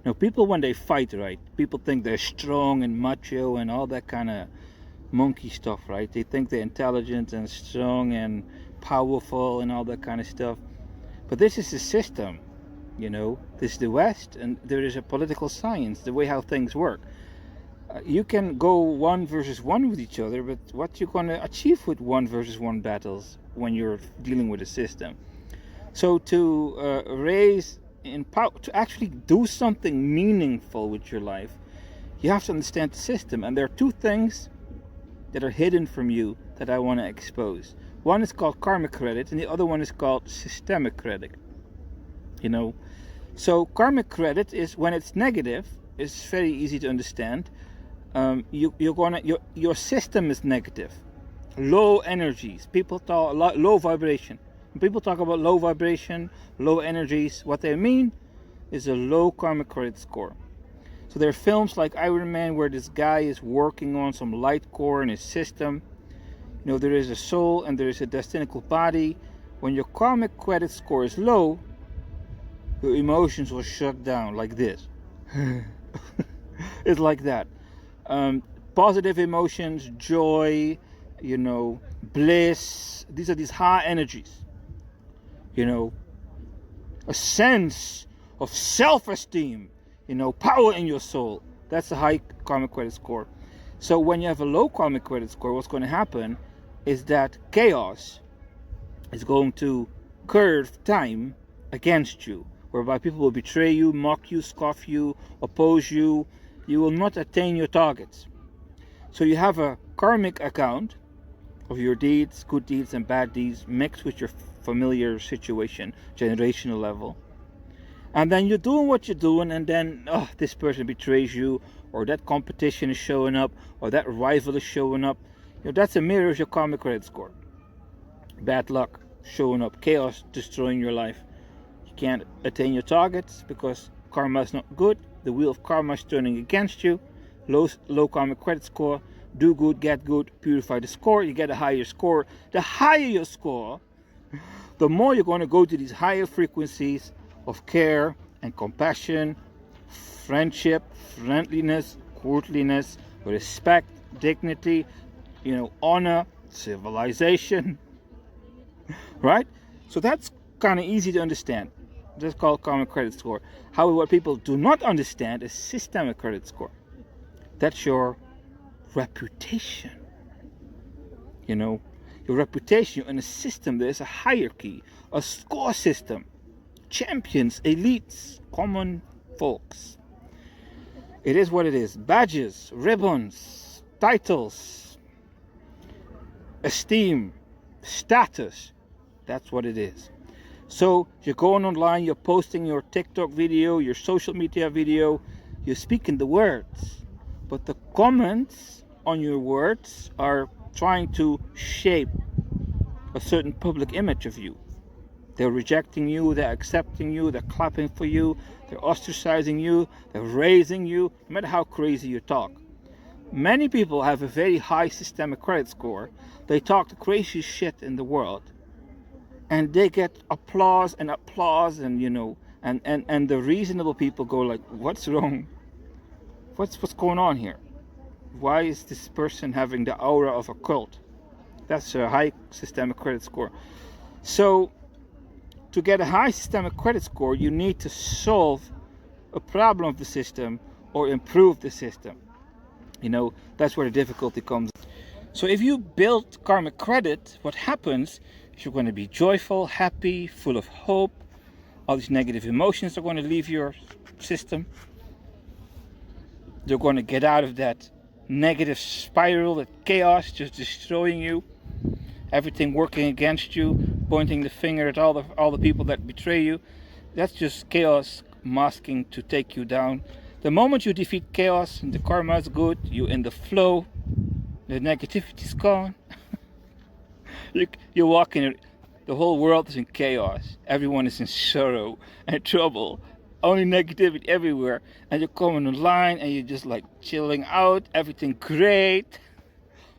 Now, people, when they fight, right, people think they're strong and macho and all that kind of monkey stuff, right? They think they're intelligent and strong and powerful and all that kind of stuff. But this is a system, this is the West, and there is a political science, the way how things work. You can go 1 versus 1 with each other, but what you're going to achieve with 1 versus 1 battles when you're dealing with a system. So to raise in power, to actually do something meaningful with your life, you have to understand the system. And there are 2 things that are hidden from you that I want to expose. One is called karmic credit, and the other one is called systemic credit. So karmic credit is when it's negative. It's very easy to understand. Your system is negative, low energies. People talk a lot, low vibration. When people talk about low vibration, low energies, what they mean is a low karmic credit score. So there are films like Iron Man where this guy is working on some light core in his system. There is a soul and there is a destinical body. When your karmic credit score is low, your emotions will shut down like this. It's like that. Positive emotions, joy, bliss. These are these high energies. A sense of self-esteem, power in your soul. That's a high karmic credit score. So when you have a low karmic credit score, what's going to happen is that chaos is going to curve time against you, whereby people will betray you, mock you, scoff you, oppose you. You will not attain your targets. So you have a karmic account of your deeds, good deeds and bad deeds, mixed with your familiar situation, generational level. And then you're doing what you're doing, and then this person betrays you, or that competition is showing up, or that rival is showing up. That's a mirror of your karmic credit score. Bad luck showing up, chaos destroying your life. You can't attain your targets because karma is not good. The wheel of karma is turning against you. Low karmic credit score. Do good, get good, purify the score. You get a higher score. The higher your score, the more you're going to go to these higher frequencies of care and compassion, friendship, friendliness, courtliness, respect, dignity, honor, civilization. Right? So that's kind of easy to understand. That's called karmic credit score. However, what people do not understand is systemic credit score. That's your reputation. Your reputation in a system. There's a hierarchy, a score system. Champions, elites, common folks. It is what it is. Badges, ribbons, titles, esteem, status. That's what it is. So you're going online, you're posting your TikTok video, your social media video, you're speaking the words. But the comments on your words are trying to shape a certain public image of you. They're rejecting you, they're accepting you, they're clapping for you, they're ostracizing you, they're raising you, no matter how crazy you talk. Many people have a very high systemic credit score. They talk the craziest shit in the world. And they get applause and and the reasonable people go like, what's wrong? What's going on here? Why is this person having the aura of a cult? That's a high systemic credit score. So to get a high systemic credit score, you need to solve a problem of the system or improve the system. That's where the difficulty comes. So if you build karmic credit, what happens is you're going to be joyful, happy, full of hope. All these negative emotions are going to leave your system. You're going to get out of that negative spiral, that chaos just destroying you. Everything working against you, pointing the finger at all the people that betray you. That's just chaos masking to take you down. The moment you defeat chaos and the karma is good, you're in the flow. The negativity is gone. You walk in, the whole world is in chaos. Everyone is in sorrow and trouble. Only negativity everywhere. And you're coming online and you're just like chilling out. Everything great.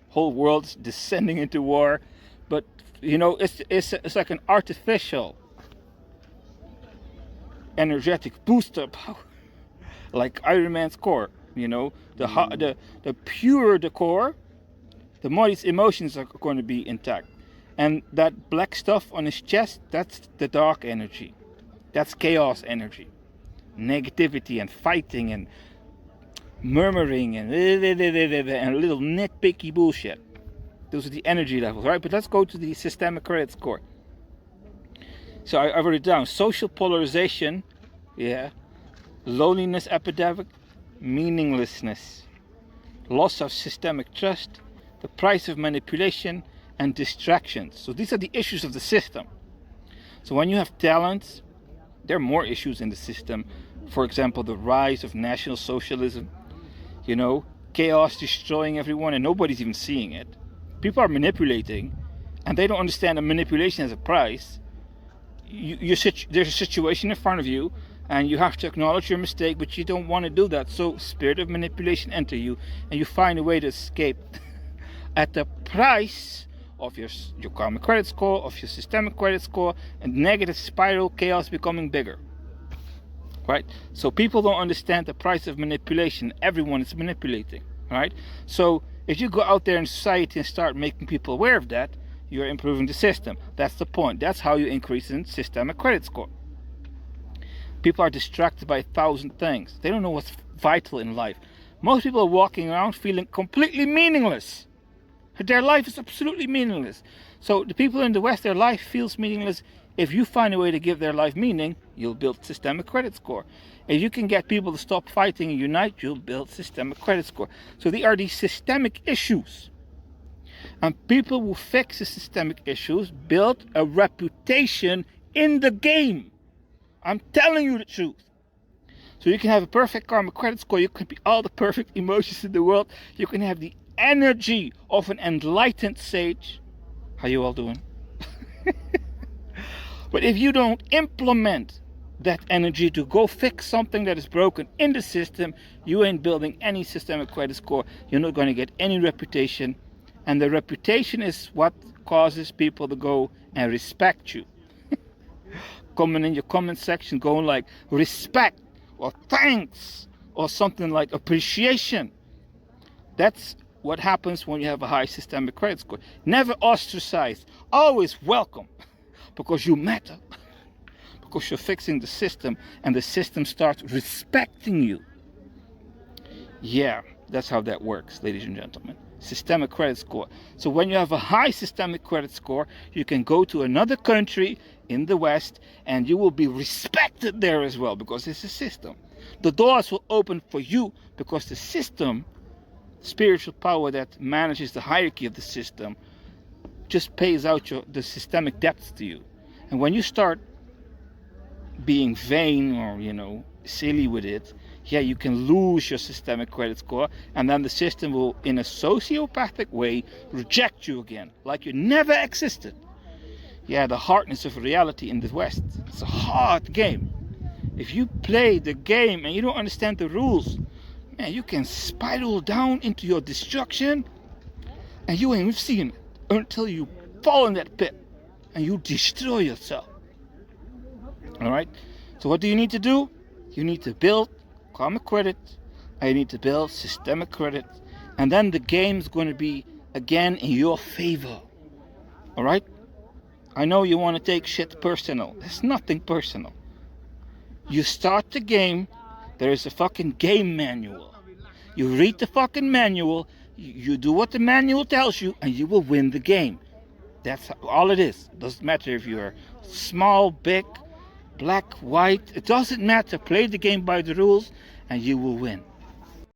Whole world's descending into war. But it's like an artificial energetic booster power. like Iron Man's core. The purer the core, the more his emotions are going to be intact. And that black stuff on his chest, that's the dark energy. That's chaos energy. Negativity and fighting and murmuring and little nitpicky bullshit. Those are the energy levels, right? But let's go to the systemic credit score. So I wrote it down. Social polarization, loneliness epidemic, meaninglessness, loss of systemic trust, the price of manipulation, and distractions. So these are the issues of the system. So when you have talents, there are more issues in the system. For example, the rise of National Socialism, chaos destroying everyone and nobody's even seeing it. People are manipulating and they don't understand that manipulation has a price. There's a situation in front of you and you have to acknowledge your mistake, but you don't want to do that. So spirit of manipulation enter you and you find a way to escape at the price of your karmic credit score, of your systemic credit score, and negative spiral chaos becoming bigger. Right? So people don't understand the price of manipulation. Everyone is manipulating. Right? So if you go out there in society and start making people aware of that, you're improving the system. That's the point. That's how you increase in systemic credit score. People are distracted by 1,000 things. They don't know what's vital in life. Most people are walking around feeling completely meaningless. Their life is absolutely meaningless. So the people in the West, their life feels meaningless. If you find a way to give their life meaning, you'll build systemic credit score. If you can get people to stop fighting and unite, you'll build systemic credit score. So these are these systemic issues. And people who fix the systemic issues build a reputation in the game. I'm telling you the truth. So you can have a perfect karmic credit score. You can be all the perfect emotions in the world. You can have the energy of an enlightened sage. How you all doing? But if you don't implement that energy to go fix something that is broken in the system, you ain't building any systemic credit score. You're not going to get any reputation. And the reputation is what causes people to go and respect you. Coming in your comment section going like respect or thanks or something like appreciation. That's what happens when you have a high systemic credit score. Never ostracized, always welcome, because you matter, because you're fixing the system and the system starts respecting you. Yeah, that's how that works, ladies and gentlemen. Systemic credit score. So when you have a high systemic credit score, you can go to another country in the West and you will be respected there as well, because it's a system. The doors will open for you because the system, spiritual power that manages the hierarchy of the system, just pays out the systemic debts to you. And when you start being vain or silly with it, you can lose your systemic credit score, and then the system will, in a sociopathic way, reject you again, like you never existed. The hardness of reality in the West. It's a hard game. If you play the game and you don't understand the rules, man, you can spiral down into your destruction, and you ain't seen it until you fall in that pit and you destroy yourself. All right? So what do you need to do? You need to build karmic credit, and you need to build systemic credit, and then the game's going to be again in your favor. All right? I know you want to take shit personal. There's nothing personal. You start the game, there is a fucking game manual. You read the fucking manual, you do what the manual tells you, and you will win the game. That's all it is. It doesn't matter if you're small, big, black, white. It doesn't matter. Play the game by the rules and you will win.